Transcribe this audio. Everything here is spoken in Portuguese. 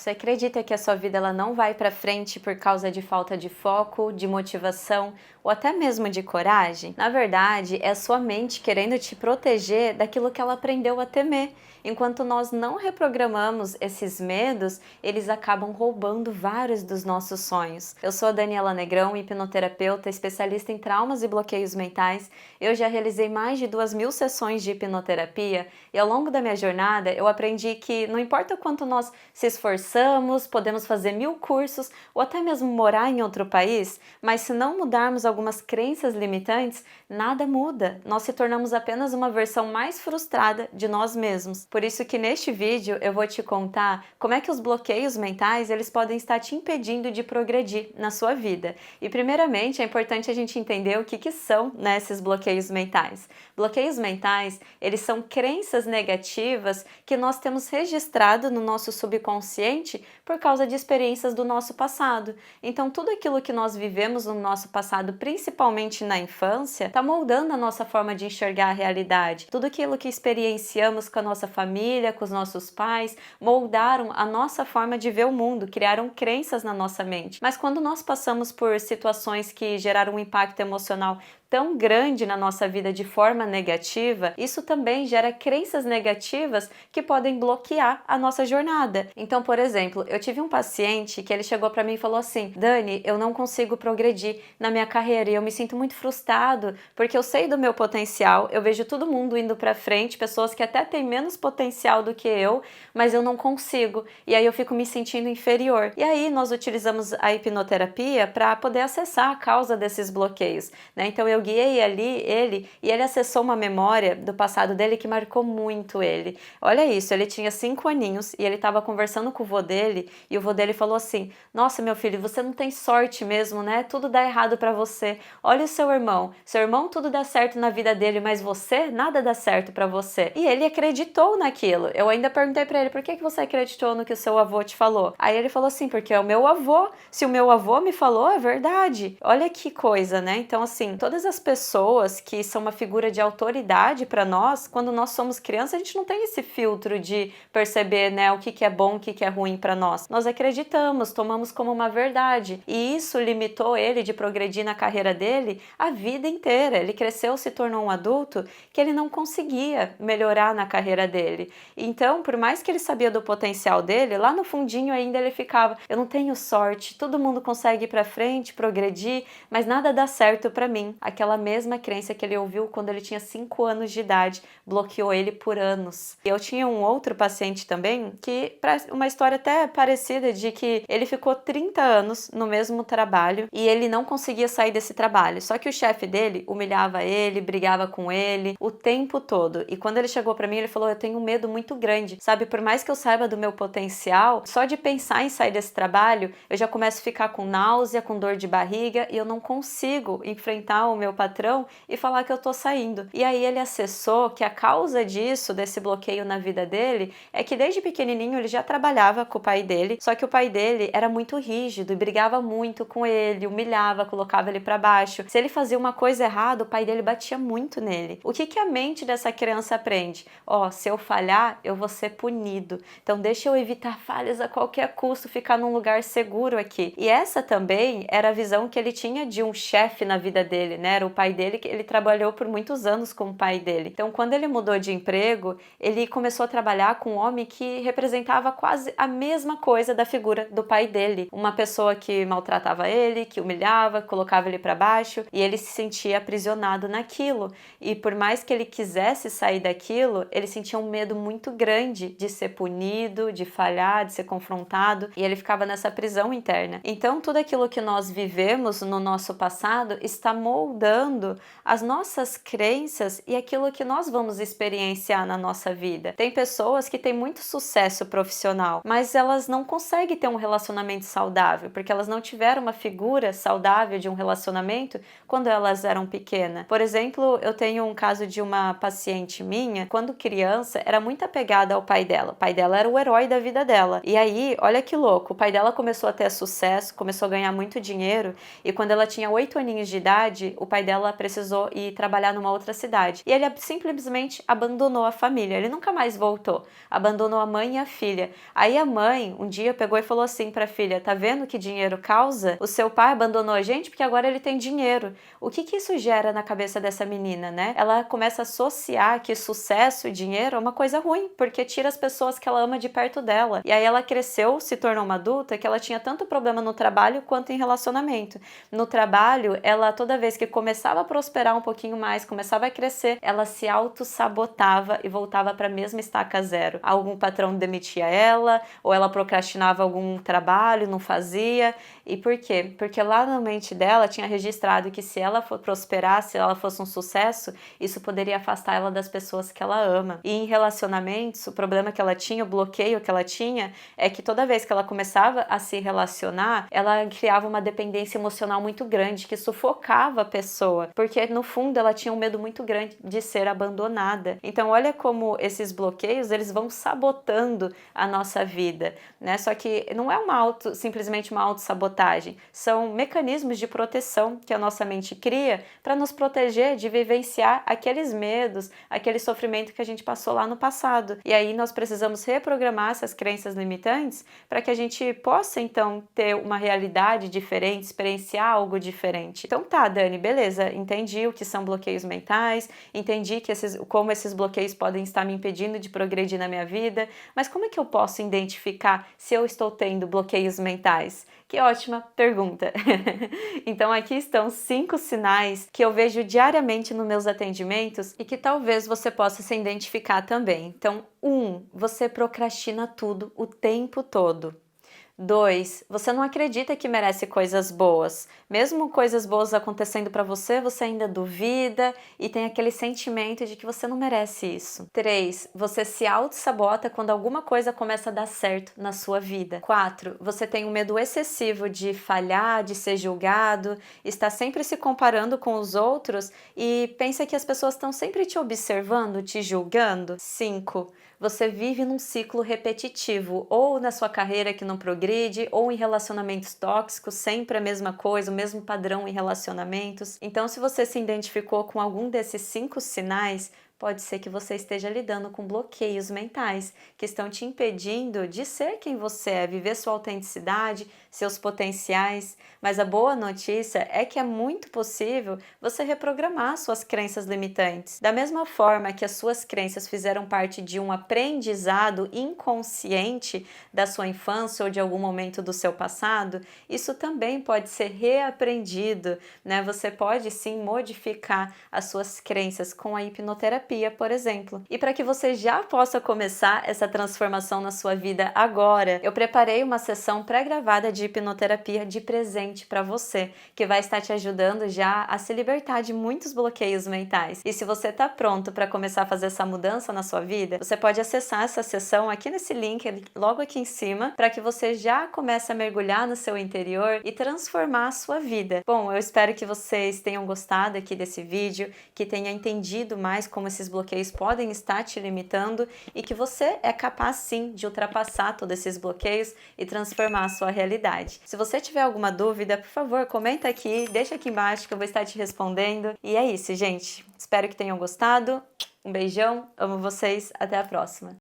Você acredita que a sua vida ela não vai para frente por causa de falta de foco, de motivação ou até mesmo de coragem? Na verdade, é a sua mente querendo te proteger daquilo que ela aprendeu a temer. Enquanto nós não reprogramamos esses medos, eles acabam roubando vários dos nossos sonhos. Eu sou a Daniela Negrão, hipnoterapeuta, especialista em traumas e bloqueios mentais. Eu já realizei mais de 2.000 sessões de hipnoterapia e ao longo da minha jornada eu aprendi que não importa o quanto nós se esforçamos, podemos fazer 1000 cursos ou até mesmo morar em outro país, mas se não mudarmos algumas crenças limitantes, nada muda. Nós se tornamos apenas uma versão mais frustrada de nós mesmos. Por isso que neste vídeo eu vou te contar como é que os bloqueios mentais eles podem estar te impedindo de progredir na sua vida. E primeiramente é importante a gente entender o que são, né, esses bloqueios mentais. Bloqueios mentais, eles são crenças negativas que nós temos registrado no nosso subconsciente por causa de experiências do nosso passado. Então tudo aquilo que nós vivemos no nosso passado, principalmente na infância, está moldando a nossa forma de enxergar a realidade. Tudo aquilo que experienciamos com a nossa família, com os nossos pais, moldaram a nossa forma de ver o mundo, criaram crenças na nossa mente. Mas quando nós passamos por situações que geraram um impacto emocional tão grande na nossa vida de forma negativa, isso também gera crenças negativas que podem bloquear a nossa jornada. Então, por exemplo, eu tive um paciente que ele chegou para mim e falou assim: Dani, eu não consigo progredir na minha carreira e eu me sinto muito frustrado porque eu sei do meu potencial, eu vejo todo mundo indo para frente, pessoas que até têm menos potencial do que eu, mas eu não consigo. E aí eu fico me sentindo inferior. E aí nós utilizamos a hipnoterapia para poder acessar a causa desses bloqueios, né? Então eu guiei ali ele e ele acessou uma memória do passado dele que marcou muito ele. Olha isso, ele tinha 5 aninhos e ele estava conversando com o vô dele e o vô dele falou assim: nossa, meu filho, você não tem sorte mesmo, né? Tudo dá errado para você. Olha o seu irmão tudo dá certo na vida dele, mas você, nada dá certo para você. E ele acreditou naquilo. Eu ainda perguntei para ele: por que você acreditou no que o seu avô te falou? Aí ele falou assim: porque é o meu avô. Se o meu avô me falou, é verdade. Olha que coisa, né? Então, assim, todas as pessoas que são uma figura de autoridade para nós, quando nós somos crianças, a gente não tem esse filtro de perceber, né, o que é bom, o que é ruim para nós. Nós acreditamos, tomamos como uma verdade. E isso limitou ele de progredir na carreira dele a vida inteira. Ele cresceu, se tornou um adulto que ele não conseguia melhorar na carreira dele. Então, por mais que ele sabia do potencial dele, lá no fundinho ainda ele ficava: eu não tenho sorte, todo mundo consegue ir para frente, progredir, mas nada dá certo para mim. Aquela mesma crença que ele ouviu quando ele tinha 5 anos de idade bloqueou ele por anos. Eu tinha um outro paciente também que, uma história até parecida, de que ele ficou 30 anos no mesmo trabalho e ele não conseguia sair desse trabalho. Só que o chefe dele humilhava ele, brigava com ele o tempo todo. E quando ele chegou para mim, ele falou: eu tenho um medo muito grande, sabe? Por mais que eu saiba do meu potencial, só de pensar em sair desse trabalho, eu já começo a ficar com náusea, com dor de barriga e eu não consigo enfrentar o meu patrão e falar que eu tô saindo. E aí ele acessou que a causa disso, desse bloqueio na vida dele, é que desde pequenininho ele já trabalhava com o pai dele, só que o pai dele era muito rígido e brigava muito com ele, humilhava, colocava ele para baixo. Se ele fazia uma coisa errada, o pai dele batia muito nele. O que a mente dessa criança aprende? Ó, se eu falhar, eu vou ser punido. Então deixa eu evitar falhas a qualquer custo, ficar num lugar seguro aqui. E essa também era a visão que ele tinha de um chefe na vida dele, né? Era o pai dele, que ele trabalhou por muitos anos com o pai dele. Então, quando ele mudou de emprego, ele começou a trabalhar com um homem que representava quase a mesma coisa da figura do pai dele. Uma pessoa que maltratava ele, que humilhava, colocava ele para baixo, e ele se sentia aprisionado naquilo. E por mais que ele quisesse sair daquilo, ele sentia um medo muito grande de ser punido, de falhar, de ser confrontado, e ele ficava nessa prisão interna. Então, tudo aquilo que nós vivemos no nosso passado está moldando as nossas crenças e aquilo que nós vamos experienciar na nossa vida. Tem pessoas que têm muito sucesso profissional, mas elas não conseguem ter um relacionamento saudável, porque elas não tiveram uma figura saudável de um relacionamento quando elas eram pequenas. Por exemplo, eu tenho um caso de uma paciente minha, quando criança, era muito apegada ao pai dela. O pai dela era o herói da vida dela. E aí, olha que louco, o pai dela começou a ter sucesso, começou a ganhar muito dinheiro, e quando ela tinha 8 aninhos de idade, pai dela precisou ir trabalhar numa outra cidade. E ele simplesmente abandonou a família, ele nunca mais voltou. Abandonou a mãe e a filha. Aí a mãe, um dia, pegou e falou assim pra filha: tá vendo que dinheiro causa? O seu pai abandonou a gente porque agora ele tem dinheiro. O que isso gera na cabeça dessa menina, né? Ela começa a associar que sucesso e dinheiro é uma coisa ruim, porque tira as pessoas que ela ama de perto dela. E aí ela cresceu, se tornou uma adulta, que ela tinha tanto problema no trabalho quanto em relacionamento. No trabalho, ela toda vez que começava a prosperar um pouquinho mais, começava a crescer, ela se auto-sabotava e voltava para a mesma estaca zero. Algum patrão demitia ela, ou ela procrastinava algum trabalho, não fazia. E por quê? Porque lá na mente dela tinha registrado que se ela prosperasse, se ela fosse um sucesso, isso poderia afastar ela das pessoas que ela ama. E em relacionamentos, o problema que ela tinha, o bloqueio que ela tinha, é que toda vez que ela começava a se relacionar, ela criava uma dependência emocional muito grande, que sufocava a pessoa, porque no fundo ela tinha um medo muito grande de ser abandonada. Então olha como esses bloqueios, eles vão sabotando a nossa vida, né? Só que não é simplesmente uma autossabotagem, são mecanismos de proteção que a nossa mente cria para nos proteger de vivenciar aqueles medos, aquele sofrimento que a gente passou lá no passado. E aí nós precisamos reprogramar essas crenças limitantes para que a gente possa então ter uma realidade diferente, experienciar algo diferente. Então tá, Dani, beleza, entendi o que são bloqueios mentais, entendi que como esses bloqueios podem estar me impedindo de progredir na minha vida, mas como é que eu posso identificar se eu estou tendo bloqueios mentais? Que ótima pergunta! Então aqui estão 5 sinais que eu vejo diariamente nos meus atendimentos e que talvez você possa se identificar também. Então, 1, você procrastina tudo o tempo todo. 2, você não acredita que merece coisas boas. Mesmo coisas boas acontecendo para você, você ainda duvida e tem aquele sentimento de que você não merece isso. 3, você se auto-sabota quando alguma coisa começa a dar certo na sua vida. 4, você tem um medo excessivo de falhar, de ser julgado, está sempre se comparando com os outros e pensa que as pessoas estão sempre te observando, te julgando. 5, você vive num ciclo repetitivo, ou na sua carreira que não progride, ou em relacionamentos tóxicos, sempre a mesma coisa, o mesmo padrão em relacionamentos. Então, se você se identificou com algum desses 5 sinais, pode ser que você esteja lidando com bloqueios mentais que estão te impedindo de ser quem você é, viver sua autenticidade, seus potenciais. Mas a boa notícia é que é muito possível você reprogramar suas crenças limitantes. Da mesma forma que as suas crenças fizeram parte de um aprendizado inconsciente da sua infância ou de algum momento do seu passado, isso também pode ser reaprendido, né? Você pode sim modificar as suas crenças com a hipnoterapia, por exemplo. E para que você já possa começar essa transformação na sua vida agora, eu preparei uma sessão pré-gravada de hipnoterapia de presente para você, que vai estar te ajudando já a se libertar de muitos bloqueios mentais. E se você está pronto para começar a fazer essa mudança na sua vida, você pode acessar essa sessão aqui nesse link, logo aqui em cima, para que você já comece a mergulhar no seu interior e transformar a sua vida. Bom, eu espero que vocês tenham gostado aqui desse vídeo, que tenha entendido mais como esses bloqueios podem estar te limitando e que você é capaz sim de ultrapassar todos esses bloqueios e transformar a sua realidade. Se você tiver alguma dúvida, por favor, comenta aqui, deixa aqui embaixo que eu vou estar te respondendo. E é isso, gente. Espero que tenham gostado. Um beijão, amo vocês, até a próxima.